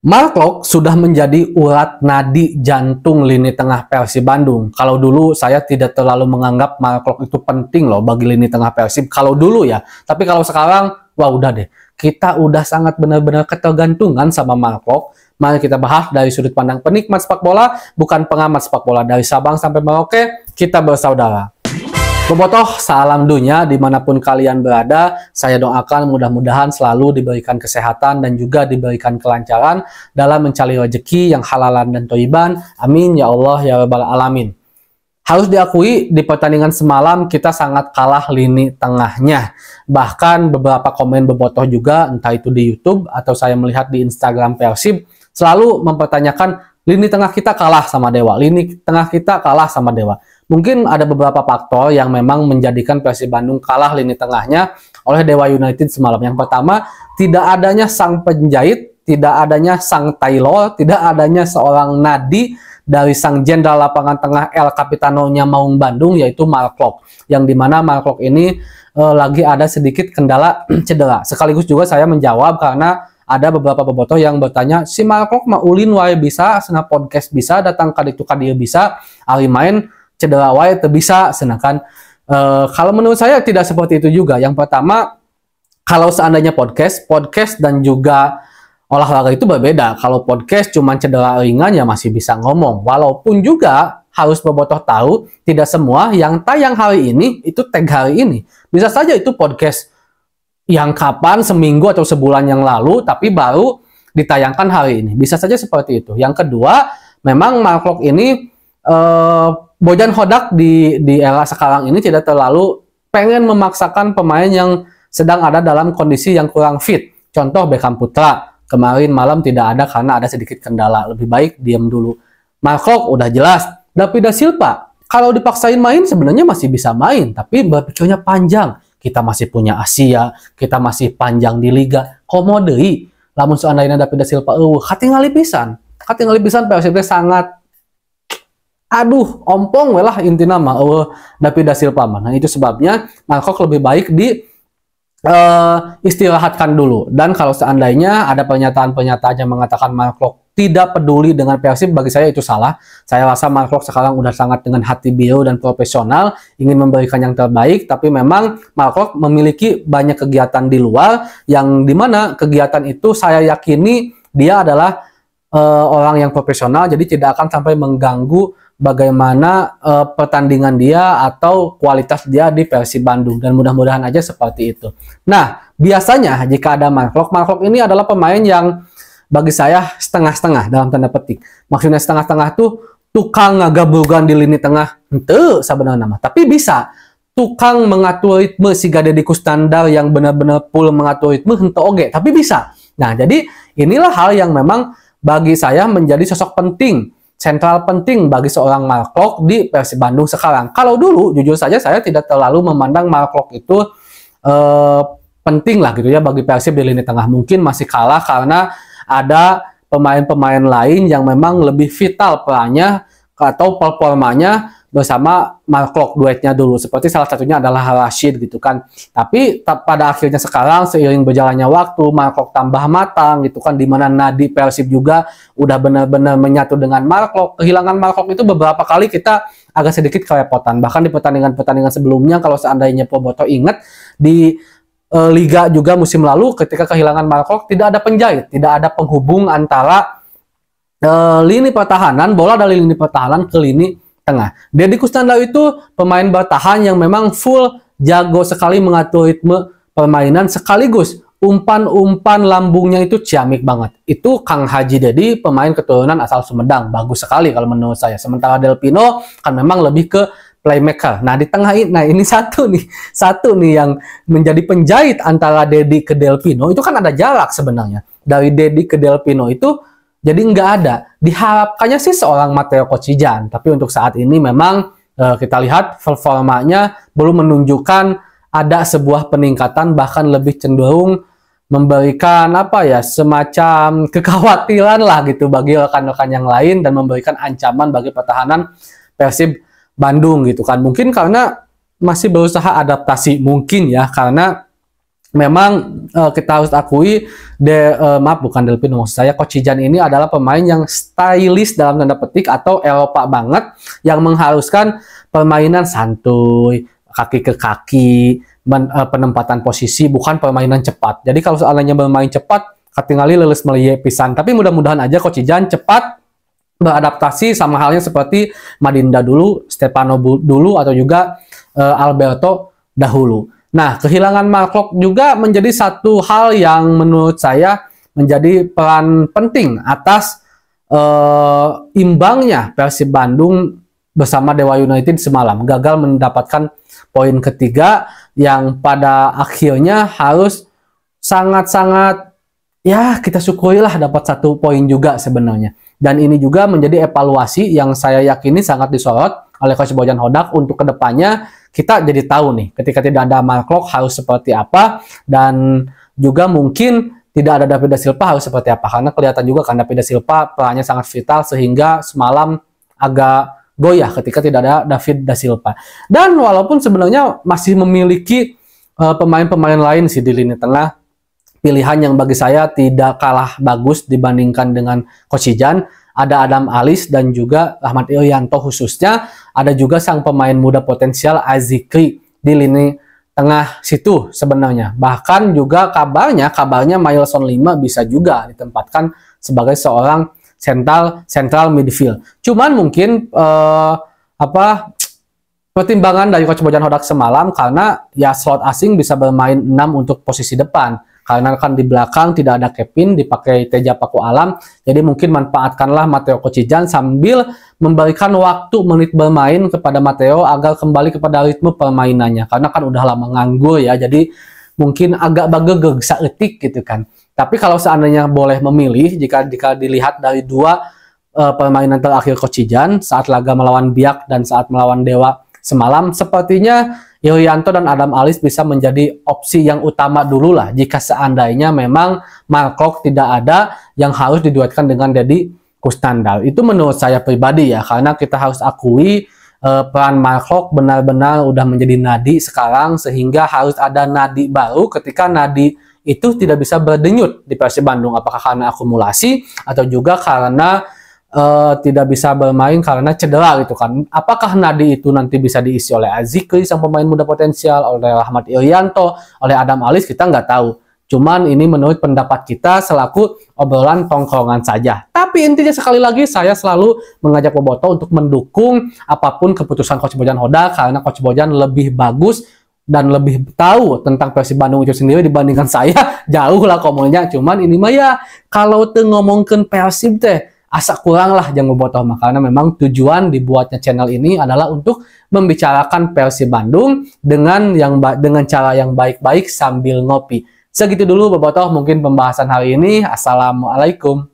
Mark Klok sudah menjadi urat nadi jantung lini tengah Persib Bandung. Kalau dulu saya tidak terlalu menganggap Mark Klok itu penting loh bagi lini tengah Persib. Kalau dulu ya, tapi kalau sekarang, wah udah deh. Kita udah sangat benar-benar ketergantungan sama Mark Klok. Mari kita bahas dari sudut pandang penikmat sepak bola, bukan pengamat sepak bola. Dari Sabang sampai Merauke, kita bersaudara. Bobotoh, salam dunia dimanapun kalian berada. Saya doakan mudah-mudahan selalu diberikan kesehatan dan juga diberikan kelancaran dalam mencari rezeki yang halalan dan thoiban. Amin ya Allah ya rabbal alamin. Harus diakui di pertandingan semalam kita sangat kalah lini tengahnya. Bahkan beberapa komen bobotoh juga, entah itu di YouTube atau saya melihat di Instagram Persib, selalu mempertanyakan lini tengah kita kalah sama Dewa. Lini tengah kita kalah sama Dewa. Mungkin ada beberapa faktor yang memang menjadikan Persib Bandung kalah lini tengahnya oleh Dewa United semalam. Yang pertama, tidak adanya sang penjahit, tidak adanya sang Taylor, tidak adanya seorang nadi dari sang jenderal lapangan tengah El Capitano-nya Maung Bandung, yaitu Mark Klok. Yang dimana Mark Klok ini lagi ada sedikit kendala cedera. Sekaligus juga saya menjawab karena ada beberapa bobotoh yang bertanya, si Mark Klok mah ulin wae bisa, sena podcast bisa, datang kaditu kadia bisa, ari main cedera wae teu bisa, sedangkan kalau menurut saya tidak seperti itu juga. Yang pertama, kalau seandainya podcast dan juga olahraga itu berbeda. Kalau podcast cuma cedera ringan ya masih bisa ngomong. Walaupun juga harus bobotoh tahu, tidak semua yang tayang hari ini itu tag hari ini. Bisa saja itu podcast yang kapan, seminggu atau sebulan yang lalu, tapi baru ditayangkan hari ini. Bisa saja seperti itu. Yang kedua, memang Mark Klok ini Bojan Hodak di era sekarang ini tidak terlalu pengen memaksakan pemain yang sedang ada dalam kondisi yang kurang fit. Contoh Beckham Putra, kemarin malam tidak ada karena ada sedikit kendala. Lebih baik diam dulu. Mark Klok udah jelas. David da Silva, kalau dipaksain main sebenarnya masih bisa main, tapi berpikirnya panjang. Kita masih punya Asia, kita masih panjang di Liga. Komo deui, lamun seandainya David da Silva katingali pisan. Katingali pisan Persib sangat ompong welah intina mah David da Silva mah. Nah, itu sebabnya Mark Klok lebih baik di istirahatkan dulu. Dan kalau seandainya ada pernyataan-pernyataan yang mengatakan Mark Klok tidak peduli dengan Persib, bagi saya itu salah. Saya rasa Mark Klok sekarang udah sangat dengan hati biru dan profesional, ingin memberikan yang terbaik, tapi memang Mark Klok memiliki banyak kegiatan di luar, yang dimana kegiatan itu saya yakini dia adalah orang yang profesional, jadi tidak akan sampai mengganggu bagaimana pertandingan dia atau kualitas dia di Persib Bandung, dan mudah-mudahan aja seperti itu. Nah, biasanya jika ada Mark Klok ini adalah pemain yang bagi saya setengah-setengah dalam tanda petik. Maksudnya setengah-setengah tuh tukang ngagabugan di lini tengah henteu sebenarnya mah, tapi bisa tukang mengatur ritme si Deddy Kusnandar yang benar-benar full mengatur ritme henteu oge, tapi bisa. Nah, jadi inilah hal yang memang bagi saya menjadi sosok penting, sentral penting bagi seorang Mark Klok di Persib Bandung sekarang. Kalau dulu, jujur saja saya tidak terlalu memandang Mark Klok itu penting lah gitu ya bagi Persib di lini tengah. Mungkin masih kalah karena ada pemain-pemain lain yang memang lebih vital perannya atau performanya bersama Mark Klok duetnya dulu. Seperti salah satunya adalah Rashid gitu kan. Tapi pada akhirnya sekarang seiring berjalannya waktu, Mark Klok tambah matang gitu kan, dimana nadi Persib juga udah benar-benar menyatu dengan Mark Klok. Kehilangan Mark Klok itu beberapa kali kita agak sedikit kerepotan. Bahkan di pertandingan-pertandingan sebelumnya, kalau seandainya Bobotoh ingat, di Liga juga musim lalu ketika kehilangan Mark Klok tidak ada penjahit, tidak ada penghubung antara lini pertahanan, bola dari lini pertahanan ke lini tengah. Deddy Kusnandar itu pemain bertahan yang memang full jago sekali mengatur ritme permainan, sekaligus umpan-umpan lambungnya itu ciamik banget. Itu Kang Haji Dedi, pemain keturunan asal Sumedang, bagus sekali kalau menurut saya. Sementara Del Pino kan memang lebih ke playmaker. Nah, di tengah ini, nah ini satu nih yang menjadi penjahit antara Dedi ke Del Pino. Itu kan ada jarak sebenarnya. Dari Dedi ke Del Pino itu jadi nggak ada. Diharapkannya sih seorang Matteo Kocijan. Tapi untuk saat ini memang kita lihat performanya belum menunjukkan ada sebuah peningkatan, bahkan lebih cenderung memberikan semacam kekhawatiran lah gitu bagi rekan-rekan yang lain, dan memberikan ancaman bagi pertahanan Persib Bandung gitu kan. Mungkin karena masih berusaha adaptasi, mungkin ya, karena memang kita harus akui maaf bukan Delpino, maksud saya Coach Ijan ini adalah pemain yang stylish dalam tanda petik atau Eropa banget, yang mengharuskan permainan santuy, kaki ke kaki, penempatan posisi, bukan permainan cepat. Jadi kalau seandainya bermain cepat, katingali leles meliye pisan. Tapi mudah-mudahan aja Coach Ijan cepat beradaptasi sama halnya seperti Madinda dulu, Stefano dulu, atau juga Alberto dahulu. Nah, kehilangan Mark Klok juga menjadi satu hal yang menurut saya menjadi peran penting atas imbangnya Persib Bandung bersama Dewa United semalam. Gagal mendapatkan poin ketiga yang pada akhirnya harus sangat-sangat, ya kita syukurilah dapat 1 poin juga sebenarnya. Dan ini juga menjadi evaluasi yang saya yakini sangat disorot oleh Coach Bojan Hodak untuk kedepannya. Kita jadi tahu nih, ketika tidak ada Mark Klok harus seperti apa, dan juga mungkin tidak ada David Da Silva harus seperti apa, karena kelihatan juga kan David Da Silva perannya sangat vital sehingga semalam agak goyah ketika tidak ada David Da Silva. Dan walaupun sebenarnya masih memiliki pemain-pemain lain sih di lini tengah, pilihan yang bagi saya tidak kalah bagus dibandingkan dengan Coach Ijan. Ada Adam Alis dan juga Rahmat Irianto khususnya. Ada juga sang pemain muda potensial Azikri di lini tengah situ sebenarnya. Bahkan juga kabarnya Mailson 5 bisa juga ditempatkan sebagai seorang central midfield. Cuman mungkin pertimbangan dari Coach Bojan Hodak semalam karena ya slot asing bisa bermain 6 untuk posisi depan. Karena kan di belakang tidak ada Kevin, dipakai Teja Paku Alam, jadi mungkin manfaatkanlah Matteo Coach Ijan sambil memberikan waktu menit bermain kepada Matteo agar kembali kepada ritme permainannya. Karena kan udah lama nganggur ya, jadi mungkin agak bagegeg saeutik gitu kan. Tapi kalau seandainya boleh memilih, jika dilihat dari 2 permainan terakhir Coach Ijan saat laga melawan Biak dan saat melawan Dewa semalam, sepertinya Irianto dan Adam Alis bisa menjadi opsi yang utama dulu lah jika seandainya memang Mark Klok tidak ada yang harus diduetkan dengan Deddy Kusnandar. Itu menurut saya pribadi ya, karena kita harus akui peran Mark Klok benar-benar udah menjadi nadi sekarang, sehingga harus ada nadi baru ketika nadi itu tidak bisa berdenyut di Persib Bandung, apakah karena akumulasi atau juga karena tidak bisa bermain karena cedera gitu kan. Apakah nadi itu nanti bisa diisi oleh Azikri sang pemain muda potensial, oleh Rahmat Irianto, oleh Adam Alis, kita nggak tahu. Cuman ini menurut pendapat kita selaku obrolan tongkrongan saja. Tapi intinya sekali lagi saya selalu mengajak Boboto untuk mendukung apapun keputusan Coach Bojan Hodak, karena Coach Bojan lebih bagus dan lebih tahu tentang Persib Bandung itu sendiri dibandingkan saya. Jauh lah komonya. Cuman ini mah ya kalau ngomongin Persib teh asa kurang lah jangan Bobotoh mah, karena memang tujuan dibuatnya channel ini adalah untuk membicarakan Persib Bandung dengan cara yang baik-baik sambil ngopi. Segitu dulu Bobotoh mungkin pembahasan hari ini. Assalamualaikum.